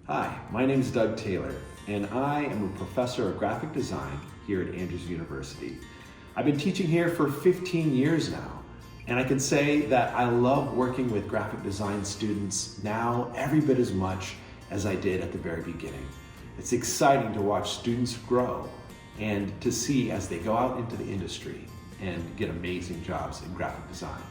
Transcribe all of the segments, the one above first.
Hi, my name is Doug Taylor, and I am a professor of graphic design here at Andrews University. I've been teaching here for 15 years now, and I can say that I love working with graphic design students now every bit as much as I did at the very beginning. It's exciting to watch students grow and to see as they go out into the industry and get amazing jobs in graphic design.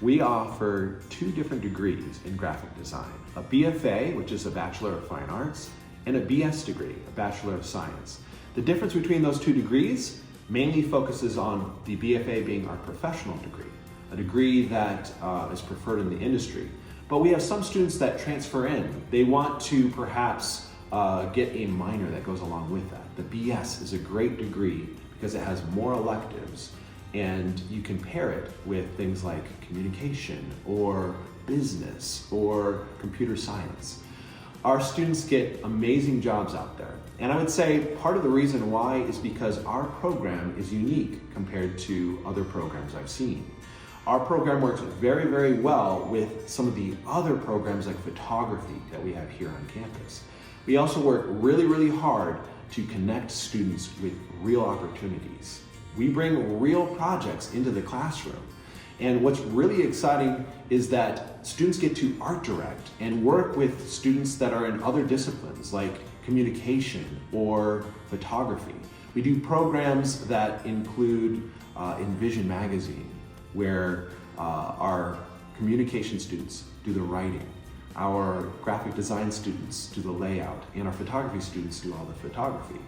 We offer two different degrees in graphic design, a BFA, which is a Bachelor of Fine Arts, and a BS degree, a Bachelor of Science. The difference between those two degrees mainly focuses on the BFA being our professional degree, a degree that is preferred in the industry. But we have some students that transfer in. They want to perhaps get a minor that goes along with that. The BS is a great degree because it has more electives, and you can pair it with things like communication or business or computer science. Our students get amazing jobs out there. And I would say part of the reason why is because our program is unique compared to other programs I've seen. Our program works very, very well with some of the other programs like photography that we have here on campus. We also work really, really hard to connect students with real opportunities. We bring real projects into the classroom. And what's really exciting is that students get to art direct and work with students that are in other disciplines like communication or photography. We do programs that include Envision Magazine, where our communication students do the writing, our graphic design students do the layout, and our photography students do all the photography.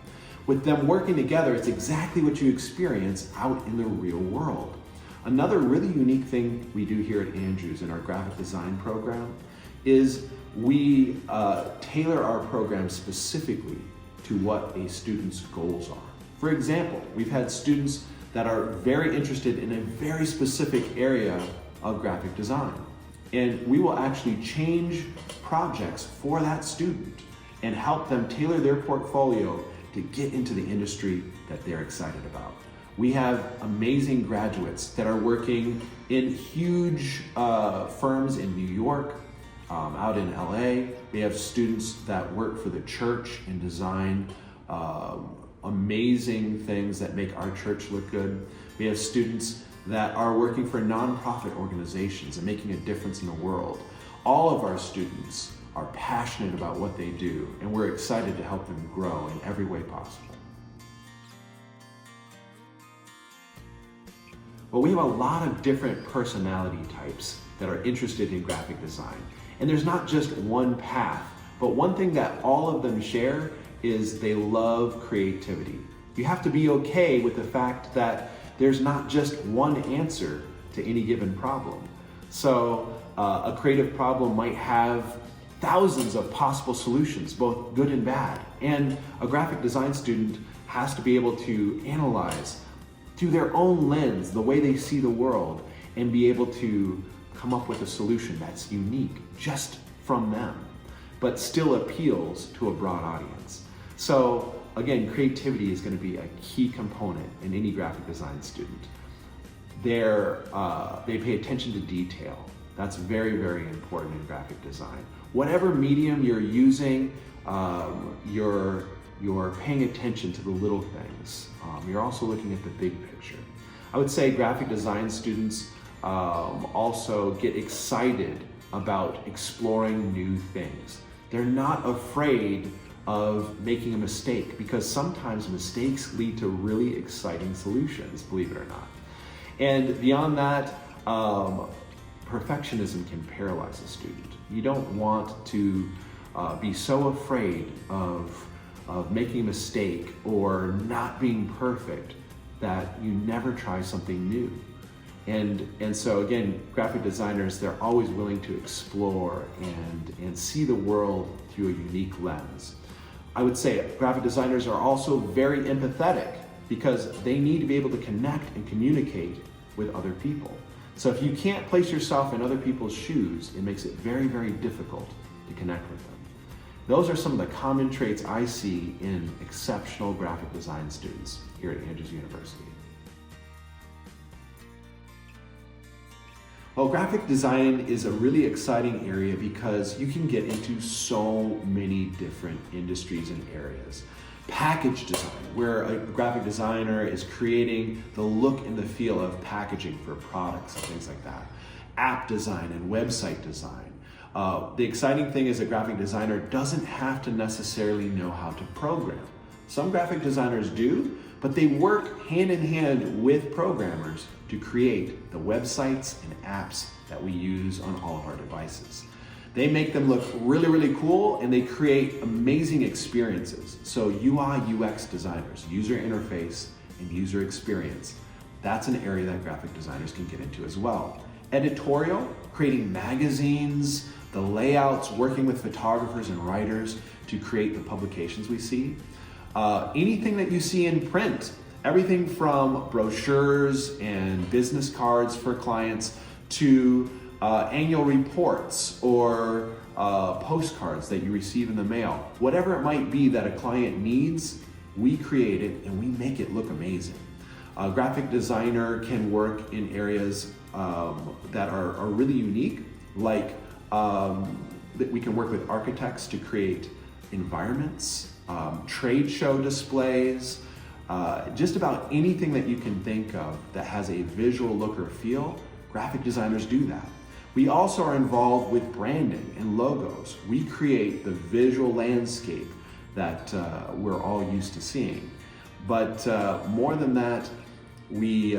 With them working together, it's exactly what you experience out in the real world. Another really unique thing we do here at Andrews in our graphic design program is we tailor our program specifically to what a student's goals are. For example, we've had students that are very interested in a very specific area of graphic design. And we will actually change projects for that student and help them tailor their portfolio to get into the industry that they're excited about. We have amazing graduates that are working in huge firms in New York, out in LA. We have students that work for the church and design amazing things that make our church look good. We have students that are working for nonprofit organizations and making a difference in the world. All of our students are passionate about what they do, and we're excited to help them grow in every way possible. Well, we have a lot of different personality types that are interested in graphic design. And there's not just one path, but one thing that all of them share is they love creativity. You have to be okay with the fact that there's not just one answer to any given problem. So a creative problem might have thousands of possible solutions, both good and bad. And a graphic design student has to be able to analyze through their own lens the way they see the world and be able to come up with a solution that's unique just from them, but still appeals to a broad audience. So again, creativity is going to be a key component in any graphic design student. They pay attention to detail. That's very, very important in graphic design. Whatever medium you're using, you're paying attention to the little things. You're also looking at the big picture. I would say graphic design students also get excited about exploring new things. They're not afraid of making a mistake because sometimes mistakes lead to really exciting solutions, believe it or not. And beyond that, perfectionism can paralyze a student. You don't want to be so afraid of making a mistake or not being perfect that you never try something new. And so again, graphic designers, they're always willing to explore and see the world through a unique lens. I would say graphic designers are also very empathetic because they need to be able to connect and communicate with other people. So if you can't place yourself in other people's shoes, it makes it very, very difficult to connect with them. Those are some of the common traits I see in exceptional graphic design students here at Andrews University. Well, graphic design is a really exciting area because you can get into so many different industries and areas. Package design, where a graphic designer is creating the look and the feel of packaging for products and things like that. App design and website design. The exciting thing is a graphic designer doesn't have to necessarily know how to program. Some graphic designers do, but they work hand in hand with programmers to create the websites and apps that we use on all of our devices. They make them look really, really cool, and they create amazing experiences. So UI, UX designers, user interface and user experience, that's an area that graphic designers can get into as well. Editorial, creating magazines, the layouts, working with photographers and writers to create the publications we see. Anything that you see in print, everything from brochures and business cards for clients to annual reports or postcards that you receive in the mail. Whatever it might be that a client needs, we create it and we make it look amazing. A graphic designer can work in areas that are really unique, like that we can work with architects to create environments, trade show displays, just about anything that you can think of that has a visual look or feel, graphic designers do that. We also are involved with branding and logos. We create the visual landscape that we're all used to seeing. But more than that, we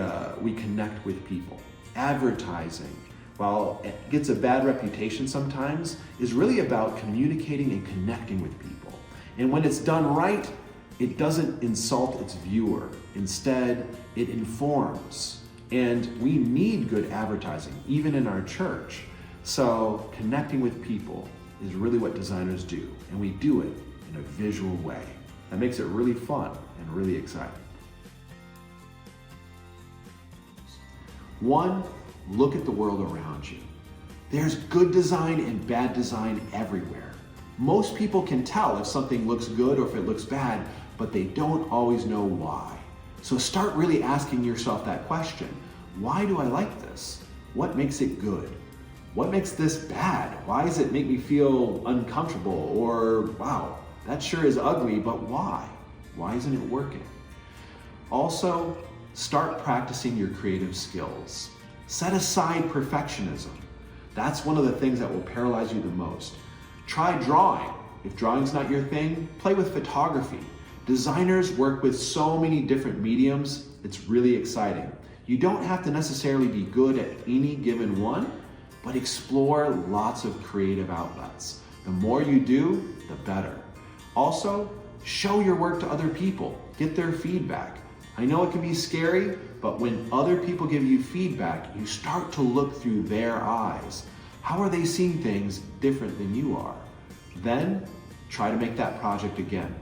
connect with people. Advertising, while it gets a bad reputation sometimes, is really about communicating and connecting with people. And when it's done right, it doesn't insult its viewer. Instead, it informs. And we need good advertising, even in our church. So connecting with people is really what designers do. And we do it in a visual way. That makes it really fun and really exciting. 1, look at the world around you. There's good design and bad design everywhere. Most people can tell if something looks good or if it looks bad, but they don't always know why. So start really asking yourself that question. Why do I like this? What makes it good? What makes this bad? Why does it make me feel uncomfortable? Or, wow, that sure is ugly, but why? Why isn't it working? Also, start practicing your creative skills. Set aside perfectionism. That's one of the things that will paralyze you the most. Try drawing. If drawing's not your thing, play with photography. Designers work with so many different mediums, it's really exciting. You don't have to necessarily be good at any given one, but explore lots of creative outlets. The more you do, the better. Also, show your work to other people. Get their feedback. I know it can be scary, but when other people give you feedback, you start to look through their eyes. How are they seeing things different than you are? Then, try to make that project again.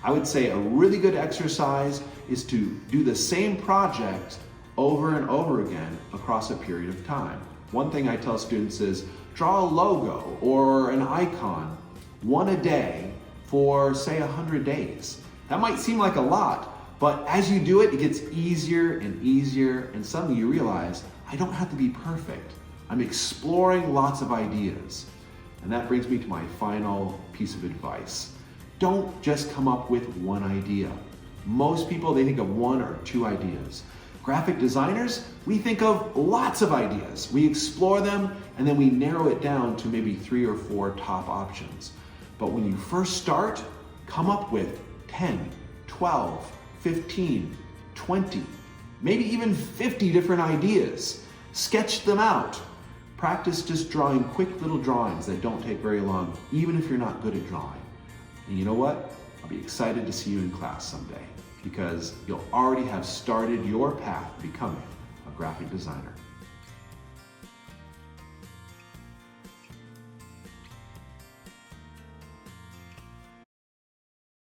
I would say a really good exercise is to do the same project over and over again across a period of time. One thing I tell students is draw a logo or an icon, one a day for say 100 days. That might seem like a lot, but as you do it, it gets easier and easier, and suddenly you realize, I don't have to be perfect. I'm exploring lots of ideas. And that brings me to my final piece of advice. Don't just come up with one idea. Most people, they think of 1 or 2 ideas. Graphic designers, we think of lots of ideas. We explore them, and then we narrow it down to maybe 3 or 4 top options. But when you first start, come up with 10, 12, 15, 20, maybe even 50 different ideas. Sketch them out. Practice just drawing quick little drawings that don't take very long, even if you're not good at drawing. And you know what? I'll be excited to see you in class someday because you'll already have started your path to becoming a graphic designer.